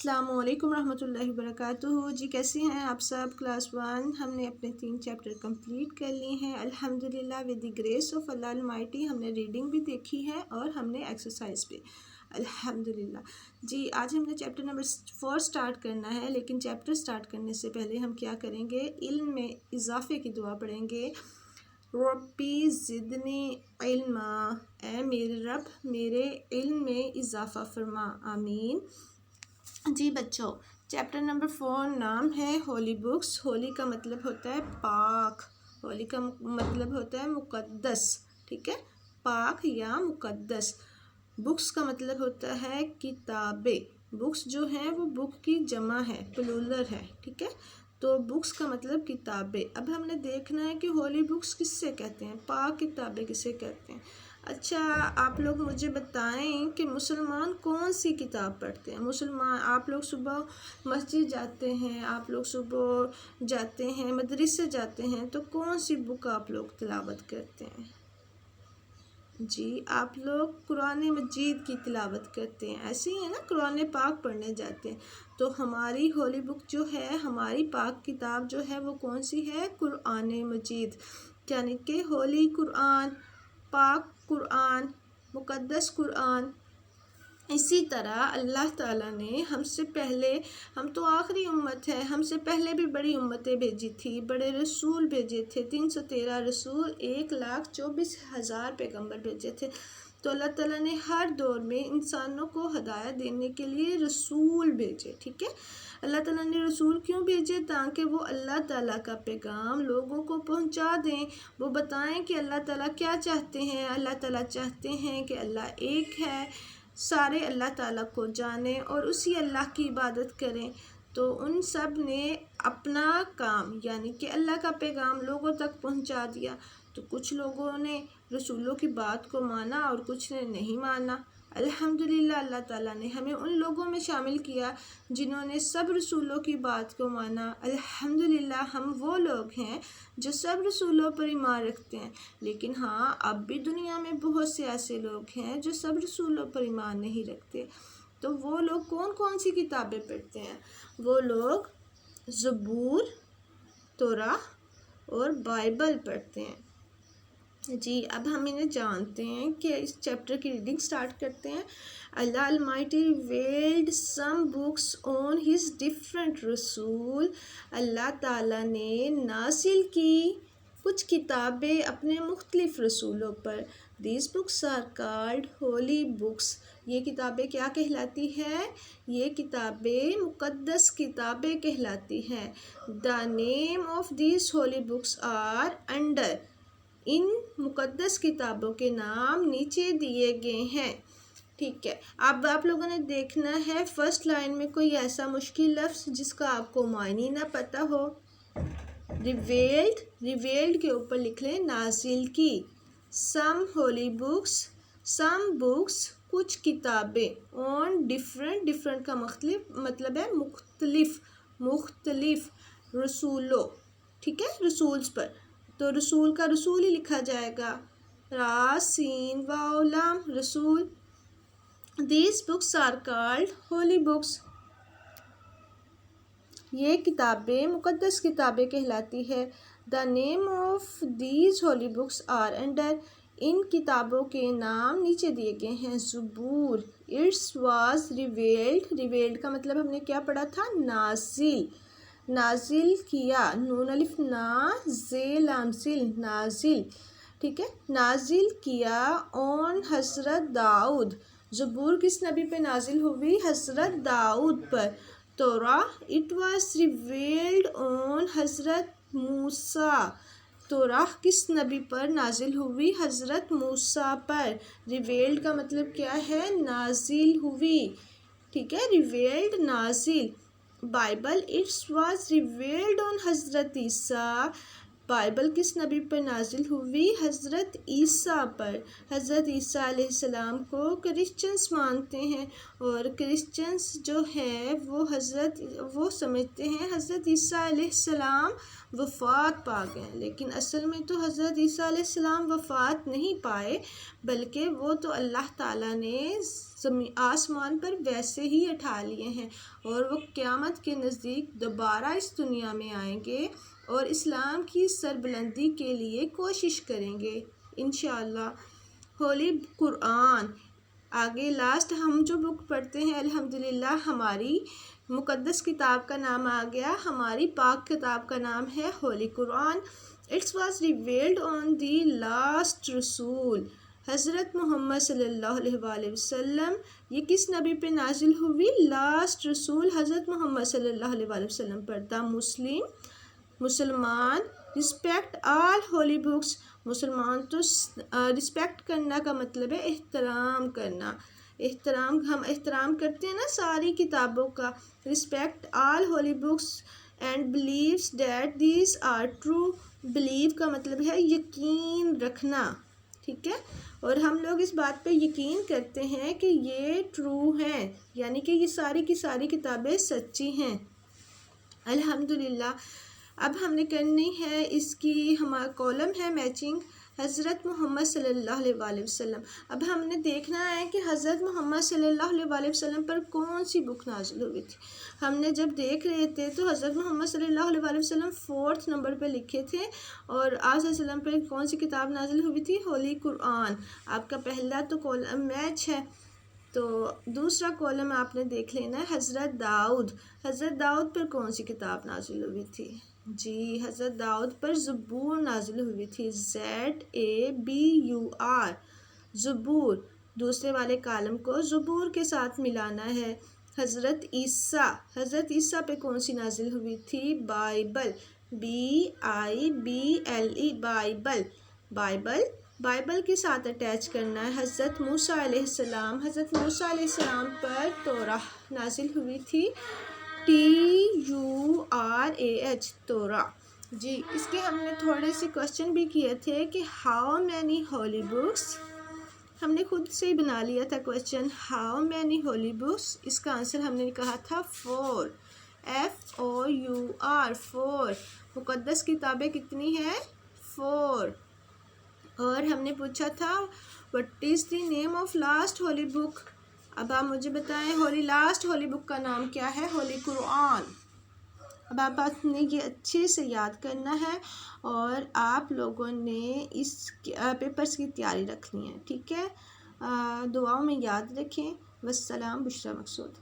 السلام علیکم ورحمۃ اللہ وبرکاتہ۔ جی کیسے ہیں آپ سب؟ کلاس 1 ہم نے اپنے 3 چیپٹر کمپلیٹ کر لیے ہیں الحمدللہ with the grace of Allah almighty. ہم نے ریڈنگ بھی دیکھی ہے اور ہم نے ایکسرسائز بھی الحمدللہ۔ جی آج ہم نے چیپٹر نمبر 4 سٹارٹ کرنا ہے، لیکن چیپٹر سٹارٹ کرنے سے پہلے ہم کیا کریں گے؟ علم میں اضافے کی دعا پڑھیں گے۔ ربی زدنی علما، اے میرے رب میرے علم میں اضافہ فرما، آمین۔ جی بچوں، چیپٹر نمبر 4 نام ہے ہولی بکس۔ ہولی کا مطلب ہوتا ہے پاک، ہولی کا مطلب ہوتا ہے مقدس، ٹھیک ہے، پاک یا مقدس۔ بکس کا مطلب ہوتا ہے کتابیں، بکس جو ہیں وہ بک کی جمع ہے، پلورل ہے، ٹھیک ہے، تو بکس کا مطلب کتابیں۔ اب ہم نے دیکھنا ہے کہ ہولی بکس کس سے کہتے ہیں، پاک کتابیں کسے کہتے ہیں۔ اچھا آپ لوگ مجھے بتائیں کہ مسلمان کون سی کتاب پڑھتے ہیں؟ مسلمان آپ لوگ صبح مسجد جاتے ہیں، آپ لوگ صبح جاتے ہیں مدرسے جاتے ہیں، تو کون سی بک آپ لوگ تلاوت کرتے ہیں؟ جی آپ لوگ قرآن مجید کی تلاوت کرتے ہیں، ایسے ہی ہے نا، قرآن پاک پڑھنے جاتے ہیں۔ تو ہماری ہولی بک جو ہے، ہماری پاک کتاب جو ہے وہ کون سی ہے؟ قرآن مجید، یعنی کہ ہولی قرآن، پاک قرآن، مقدس قرآن۔ اسی طرح اللہ تعالیٰ نے ہم سے پہلے، ہم تو آخری امت ہے، ہم سے پہلے بھی بڑی امتیں بھیجی تھی، بڑے رسول بھیجے تھے، 313 رسول، 1,24,000 پیغمبر بھیجے تھے۔ تو اللہ تعالیٰ نے ہر دور میں انسانوں کو ہدایت دینے کے لیے رسول بھیجے، ٹھیک ہے۔ اللہ تعالیٰ نے رسول کیوں بھیجے؟ تاکہ وہ اللہ تعالیٰ کا پیغام لوگوں کو پہنچا دیں، وہ بتائیں کہ اللہ تعالیٰ کیا چاہتے ہیں۔ اللہ تعالیٰ چاہتے ہیں کہ اللہ ایک ہے، سارے اللہ تعالیٰ کو جانیں اور اسی اللہ کی عبادت کریں۔ تو ان سب نے اپنا کام یعنی کہ اللہ کا پیغام لوگوں تک پہنچا دیا۔ تو کچھ لوگوں نے رسولوں کی بات کو مانا اور کچھ نے نہیں مانا۔ الحمدللہ اللہ تعالیٰ نے ہمیں ان لوگوں میں شامل کیا جنہوں نے سب رسولوں کی بات کو مانا۔ الحمدللہ ہم وہ لوگ ہیں جو سب رسولوں پر ایمان رکھتے ہیں، لیکن ہاں اب بھی دنیا میں بہت سے ایسے لوگ ہیں جو سب رسولوں پر ایمان نہیں رکھتے۔ تو وہ لوگ کون کون سی کتابیں پڑھتے ہیں؟ وہ لوگ زبور، توراہ اور بائبل پڑھتے ہیں۔ جی اب ہم انہیں جانتے ہیں کہ اس چیپٹر کی ریڈنگ سٹارٹ کرتے ہیں۔ Allah almighty revealed some books on his different رسول، اللہ تعالیٰ نے نازل کی کچھ کتابیں اپنے مختلف رسولوں پر۔ These books are called holy books, یہ کتابیں کیا کہلاتی ہیں؟ یہ کتابیں مقدس کتابیں کہلاتی ہیں۔ The name of these holy books are under, ان مقدس کتابوں کے نام نیچے دیے گئے ہیں، ٹھیک ہے۔ اب آپ لوگوں نے دیکھنا ہے فرسٹ لائن میں کوئی ایسا مشکل لفظ جس کا آپ کو معنی نہ پتہ ہو۔ ریویلڈ، ریویلڈ کے اوپر لکھ لیں نازل کی۔ سم ہولی بکس، سم بکس کچھ کتابیں، آن ڈفرنٹ، ڈفرنٹ کا مطلب ہے مختلف، مختلف رسولوں، ٹھیک ہے، رسولز پر۔ تو رسول کا رسول ہی لکھا جائے گا، را سین واو لام، رسول۔ These books are called holy books, یہ کتابیں مقدس کتابیں کہلاتی ہے۔ The name of these holy books are under, ان کتابوں کے نام نیچے دیے گئے ہیں۔ زبور، اٹس واز ریویلڈ، ریویلڈ کا مطلب ہم نے کیا پڑھا تھا؟ نازل، نازل کیا، نون الف نا زے لام زل، نازل، ٹھیک ہے، نازل کیا آن حضرت داؤد۔ زبور کس نبی پہ نازل ہوئی؟ حضرت داؤد پر۔ توراہ، اٹ واز ریویلڈ آن حضرت موسیٰ، توراہ کس نبی پر نازل ہوئی؟ حضرت موسیٰ پر۔ ریویلڈ کا مطلب کیا ہے؟ نازل ہوئی، ٹھیک ہے، ریویلڈ نازل۔ بائبل، اٹس واز ریویلڈ آن حضرت عیسیٰ، بائبل کس نبی پر نازل ہوئی؟ حضرت عیسیٰ پر۔ حضرت عیسیٰ علیہ السلام کو کرسچنس مانتے ہیں، اور کرسچنس جو ہے وہ سمجھتے ہیں حضرت عیسیٰ علیہ السلام وفات پا گئے، لیکن اصل میں تو حضرت عیسیٰ علیہ السلام وفات نہیں پائے، بلکہ وہ تو اللہ تعالیٰ نے آسمان پر ویسے ہی اٹھا لیے ہیں، اور وہ قیامت کے نزدیک دوبارہ اس دنیا میں آئیں گے اور اسلام کی سربلندی کے لیے کوشش کریں گے انشاءاللہ۔ ہولی قرآن، آگے لاسٹ ہم جو بک پڑھتے ہیں الحمدللہ ہماری مقدس کتاب کا نام آ گیا، ہماری پاک کتاب کا نام ہے holy Quran. It's was revealed on the last رسول حضرت محمد صلی اللہ علیہ وآلہ وسلم۔ یہ کس نبی پہ نازل ہوئی؟ لاسٹ رسول حضرت محمد صلی اللہ علیہ وآلہ وسلم پر۔ دا مسلمان رسپیکٹ آل ہولی بکس، مسلمان تو رسپیکٹ کرنا کا مطلب ہے احترام کرنا، ہم احترام کرتے ہیں نا ساری کتابوں کا۔ Respect all holy books and believes that these are true, believe کا مطلب ہے یقین رکھنا، ٹھیک ہے، اور ہم لوگ اس بات پہ یقین کرتے ہیں کہ یہ ٹرو ہیں، یعنی کہ یہ ساری کی ساری کتابیں سچی ہیں الحمدللہ۔ اب ہم نے کرنی ہے اس کی، ہمارا کالم ہے میچنگ حضرت محمد صلی اللہ علیہ وآلہ وسلم۔ اب ہم نے دیکھنا ہے کہ حضرت محمد صلی اللہ علیہ وآلہ وسلم پر کون سی بک نازل ہوئی تھی۔ ہم نے جب دیکھ رہے تھے تو حضرت محمد صلی اللہ علیہ وآلہ وسلم 4 نمبر پہ لکھے تھے، اور آپ صلی اللہ علیہ وسلم پر کون سی کتاب نازل ہوئی تھی؟ ہولی قرآن۔ آپ کا پہلا تو کالم میچ ہے، تو دوسرا کالم آپ نے دیکھ لینا ہے حضرت داؤد پر کون سی کتاب نازل ہوئی تھی؟ جی حضرت داؤد پر زبور نازل ہوئی تھی، ZABUR زبور۔ دوسرے والے کالم کو زبور کے ساتھ ملانا ہے۔ حضرت عیسیٰ پہ کون سی نازل ہوئی تھی؟ بائبل، BIBLE بائبل کے ساتھ اٹیچ کرنا ہے۔ حضرت موسیٰ علیہ السلام پر توراہ نازل ہوئی تھی، TURAH توراہ۔ جی اس کے ہم نے تھوڑے سے کوشچن بھی کیے تھے کہ ہاؤ مینی ہولی بکس، ہم نے خود سے ہی بنا لیا تھا question, how many holy books, اس کا آنسر ہم نے کہا تھا 4، FOUR 4۔ مقدس کتابیں کتنی ہیں؟ 4۔ اور ہم نے پوچھا تھا what is the name of last holy book, اب آپ مجھے بتائیں لاسٹ ہولی بک کا نام کیا ہے؟ ہولی قرآن۔ اب آپ نے یہ اچھے سے یاد کرنا ہے، اور آپ لوگوں نے اس پیپرز کی تیاری رکھنی ہے، ٹھیک ہے، دعاؤں میں یاد رکھیں۔ والسلام، بشریٰ مقصود۔